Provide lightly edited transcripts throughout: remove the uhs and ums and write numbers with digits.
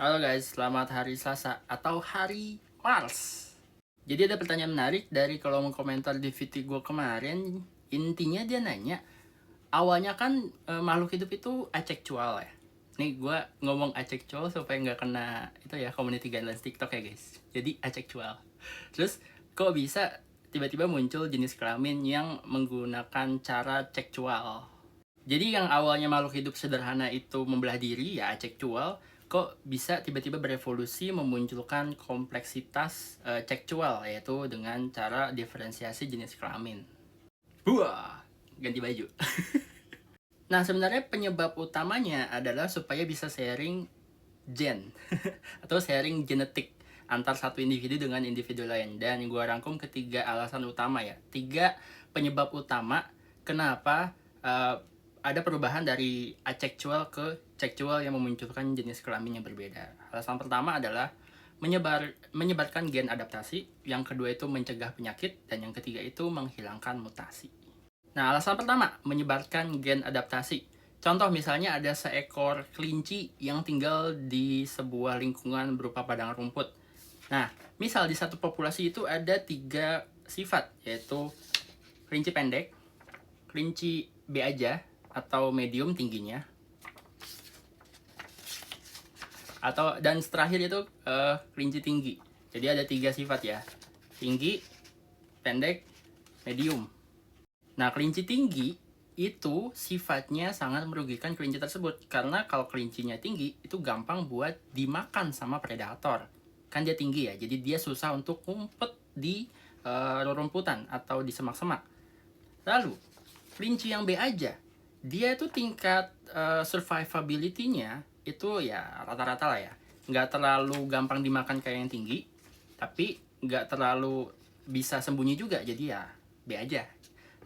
Halo guys, selamat hari Selasa atau hari Mars. Jadi ada pertanyaan menarik dari kolom komentar di video gue kemarin. Intinya dia nanya, awalnya kan makhluk hidup itu asexual ya. Nih gue ngomong asexual supaya nggak kena itu ya community guidelines TikTok ya guys. Jadi asexual. Terus kok bisa tiba-tiba muncul jenis kelamin yang menggunakan cara seksual? Jadi yang awalnya makhluk hidup sederhana itu membelah diri ya asexual, kok bisa tiba-tiba berevolusi memunculkan kompleksitas seksual yaitu dengan cara diferensiasi jenis kelamin. Wah, ganti baju. Nah, sebenarnya penyebab utamanya adalah supaya bisa sharing gen atau sharing genetik antar satu individu dengan individu lain. Dan gue rangkum ketiga alasan utama ya. Tiga penyebab utama kenapa ada perubahan dari asexual ke seksual yang memunculkan jenis kelamin yang berbeda. Alasan pertama adalah menyebarkan gen adaptasi, yang kedua itu mencegah penyakit, dan yang ketiga itu menghilangkan mutasi. Nah, alasan pertama, menyebarkan gen adaptasi. Contoh misalnya ada seekor kelinci yang tinggal di sebuah lingkungan berupa padang rumput. Nah, misal di satu populasi itu ada 3 sifat, yaitu kelinci pendek, kelinci B aja atau medium tingginya, dan terakhir itu kelinci tinggi. Jadi ada 3 sifat ya, tinggi, pendek, medium. Nah, kelinci tinggi itu sifatnya sangat merugikan kelinci tersebut. Karena kalau kelincinya tinggi, itu gampang buat dimakan sama predator. Kan dia tinggi ya, jadi dia susah untuk ngumpet di rerumputan atau di semak-semak. Lalu, kelinci yang B aja, dia itu tingkat survivability-nya itu ya rata-rata lah ya. Nggak terlalu gampang dimakan kayak yang tinggi, tapi nggak terlalu bisa sembunyi juga, jadi ya B aja.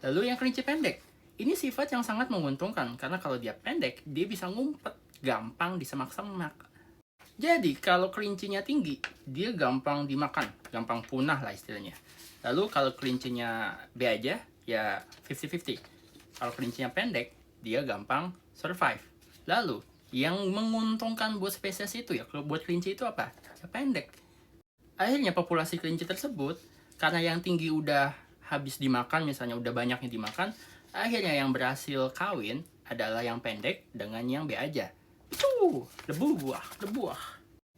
Lalu yang kelinci pendek, ini sifat yang sangat menguntungkan karena kalau dia pendek, dia bisa ngumpet gampang di semak-semak. Jadi kalau kelincinya tinggi, dia gampang dimakan, gampang punah lah istilahnya. Lalu kalau kelincinya B aja, ya 50-50. Kalau kelincinya pendek, dia gampang survive. Lalu yang menguntungkan buat spesies itu ya, kalau buat kelinci itu apa? Ya pendek. Akhirnya populasi kelinci tersebut, karena yang tinggi udah habis dimakan, misalnya udah banyak yang dimakan, akhirnya yang berhasil kawin adalah yang pendek dengan yang B aja. Itu debuah.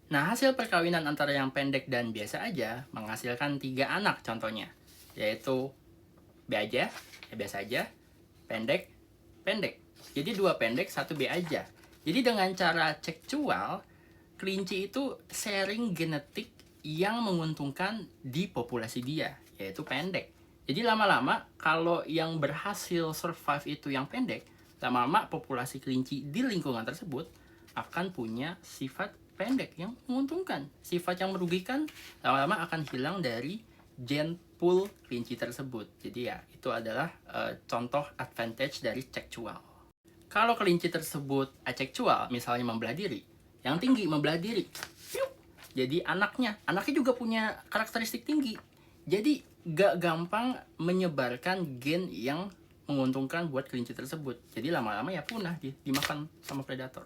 Nah, hasil perkawinan antara yang pendek dan biasa aja menghasilkan 3 anak contohnya, yaitu B aja, ya biasa aja, pendek, pendek. Jadi 2 pendek, 1 B aja. Jadi dengan cara seksual, kelinci itu sharing genetik yang menguntungkan di populasi dia, yaitu pendek. Jadi lama-lama kalau yang berhasil survive itu yang pendek, lama-lama populasi kelinci di lingkungan tersebut akan punya sifat pendek yang menguntungkan. Sifat yang merugikan lama-lama akan hilang dari gen pool kelinci tersebut. Jadi ya itu adalah contoh advantage dari seksual. Kalau kelinci tersebut asexual, misalnya membelah diri, yang tinggi membelah diri, jadi anaknya juga punya karakteristik tinggi. Jadi gak gampang menyebarkan gen yang menguntungkan buat kelinci tersebut. Jadi lama-lama ya punah, dimakan sama predator.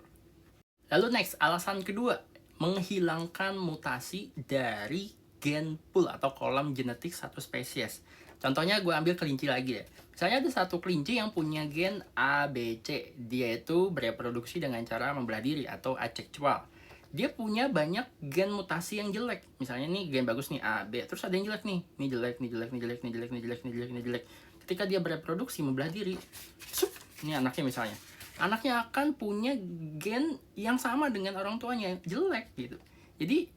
Lalu next, alasan kedua, menghilangkan mutasi dari gen pool atau kolam genetik satu spesies. Contohnya gue ambil kelinci lagi ya. Misalnya ada satu kelinci yang punya gen ABC. Dia itu bereproduksi dengan cara membelah diri atau asexual. Dia punya banyak gen mutasi yang jelek. Misalnya nih gen bagus nih A, B, terus ada yang jelek nih. Ini jelek, ini jelek, ini jelek, ini jelek, ini jelek, ini jelek, ini jelek. Ketika dia bereproduksi membelah diri, ini anaknya misalnya. Anaknya akan punya gen yang sama dengan orang tuanya, jelek gitu. Jadi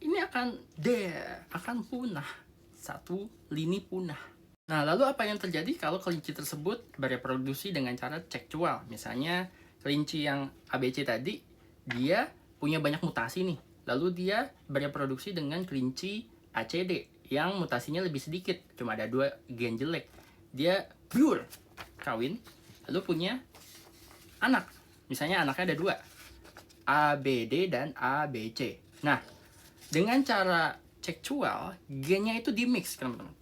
ini akan punah. Satu lini punah. Nah, lalu apa yang terjadi kalau kelinci tersebut bereproduksi dengan cara seksual? Misalnya kelinci yang ABC tadi, dia punya banyak mutasi nih. Lalu dia bereproduksi dengan kelinci ACD yang mutasinya lebih sedikit, cuma ada 2 gen jelek. Dia pure kawin, lalu punya anak. Misalnya anaknya ada 2, ABD dan ABC. Nah, dengan cara seksual, gennya itu dimix, teman-teman.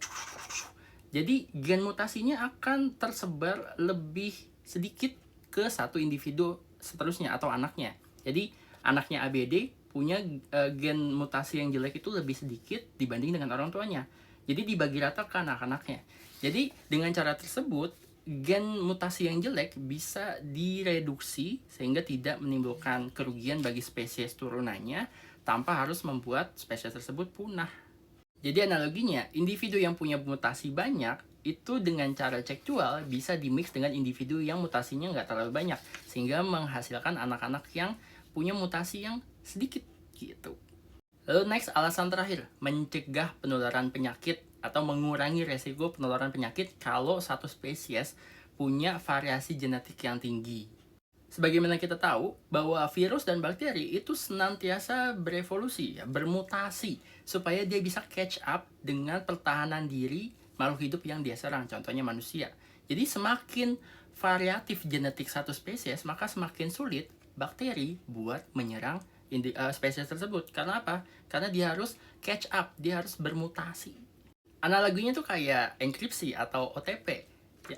Jadi gen mutasinya akan tersebar lebih sedikit ke satu individu seterusnya atau anaknya. Jadi anaknya ABD punya gen mutasi yang jelek itu lebih sedikit dibanding dengan orang tuanya. Jadi dibagi rata ke anak-anaknya. Jadi dengan cara tersebut, gen mutasi yang jelek bisa direduksi sehingga tidak menimbulkan kerugian bagi spesies turunannya tanpa harus membuat spesies tersebut punah. Jadi analoginya, individu yang punya mutasi banyak itu dengan cara ceksual bisa dimix dengan individu yang mutasinya nggak terlalu banyak, sehingga menghasilkan anak-anak yang punya mutasi yang sedikit gitu. Lalu next, alasan terakhir, mencegah penularan penyakit atau mengurangi resiko penularan penyakit kalau satu spesies punya variasi genetik yang tinggi. Sebagaimana kita tahu bahwa virus dan bakteri itu senantiasa berevolusi, ya, bermutasi supaya dia bisa catch up dengan pertahanan diri makhluk hidup yang dia serang, contohnya manusia. Jadi semakin variatif genetik satu spesies, maka semakin sulit bakteri buat menyerang spesies tersebut. Karena apa? Karena dia harus catch up, dia harus bermutasi. Analoginya tuh kayak enkripsi atau OTP.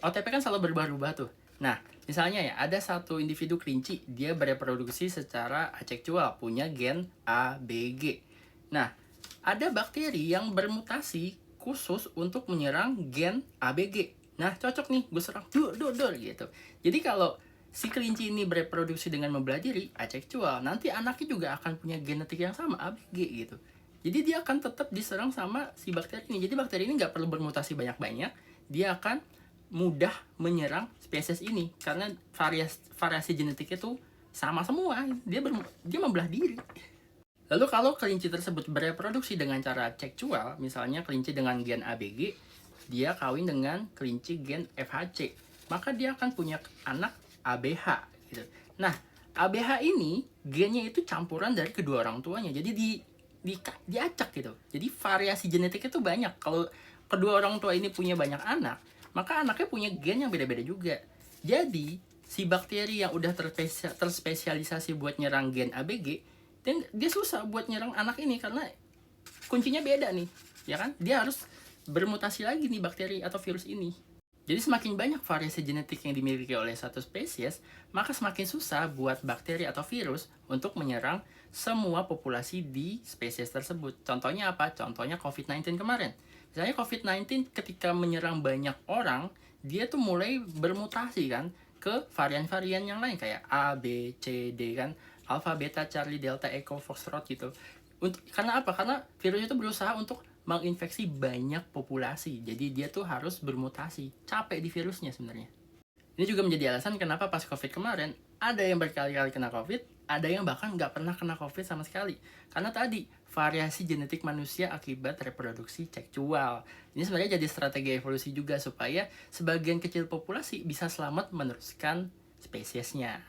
OTP kan selalu berubah-ubah tuh. Nah, misalnya ya, ada satu individu kelinci, dia bereproduksi secara aseksual, punya gen ABG. Nah, ada bakteri yang bermutasi khusus untuk menyerang gen ABG. Nah, cocok nih, gue serang, dor gitu. Jadi kalau si kelinci ini bereproduksi dengan membelah diri, aseksual, nanti anaknya juga akan punya genetik yang sama, ABG gitu. Jadi dia akan tetap diserang sama si bakteri ini. Jadi bakteri ini nggak perlu bermutasi banyak-banyak, dia akan mudah menyerang spesies ini karena variasi genetiknya tuh sama semua. Dia membelah diri. Lalu kalau kelinci tersebut bereproduksi dengan cara seksual, misalnya kelinci dengan gen ABG, dia kawin dengan kelinci gen FHC, maka dia akan punya anak ABH gitu. Nah, ABH ini gennya itu campuran dari kedua orang tuanya. Jadi diacak gitu. Jadi variasi genetiknya tuh banyak. Kalau kedua orang tua ini punya banyak anak, maka anaknya punya gen yang beda-beda juga. Jadi, si bakteri yang udah terspesialisasi buat nyerang gen ABG, dan dia susah buat nyerang anak ini karena kuncinya beda nih, ya kan? Dia harus bermutasi lagi nih bakteri atau virus ini. Jadi semakin banyak variasi genetik yang dimiliki oleh satu spesies, maka semakin susah buat bakteri atau virus untuk menyerang semua populasi di spesies tersebut. Contohnya apa? Contohnya COVID-19 kemarin. Misalnya COVID-19 ketika menyerang banyak orang, dia tuh mulai bermutasi kan ke varian-varian yang lain kayak A, B, C, D kan, Alpha, Beta, Charlie, Delta, Echo, Foxtrot gitu. Karena apa? Karena virus itu berusaha untuk menginfeksi banyak populasi. Jadi dia tuh harus bermutasi. Capek di virusnya sebenarnya. Ini juga menjadi alasan kenapa pas COVID kemarin, ada yang berkali-kali kena COVID, ada yang bahkan nggak pernah kena COVID sama sekali. Karena tadi, variasi genetik manusia akibat reproduksi seksual. Ini sebenarnya jadi strategi evolusi juga supaya sebagian kecil populasi bisa selamat meneruskan spesiesnya.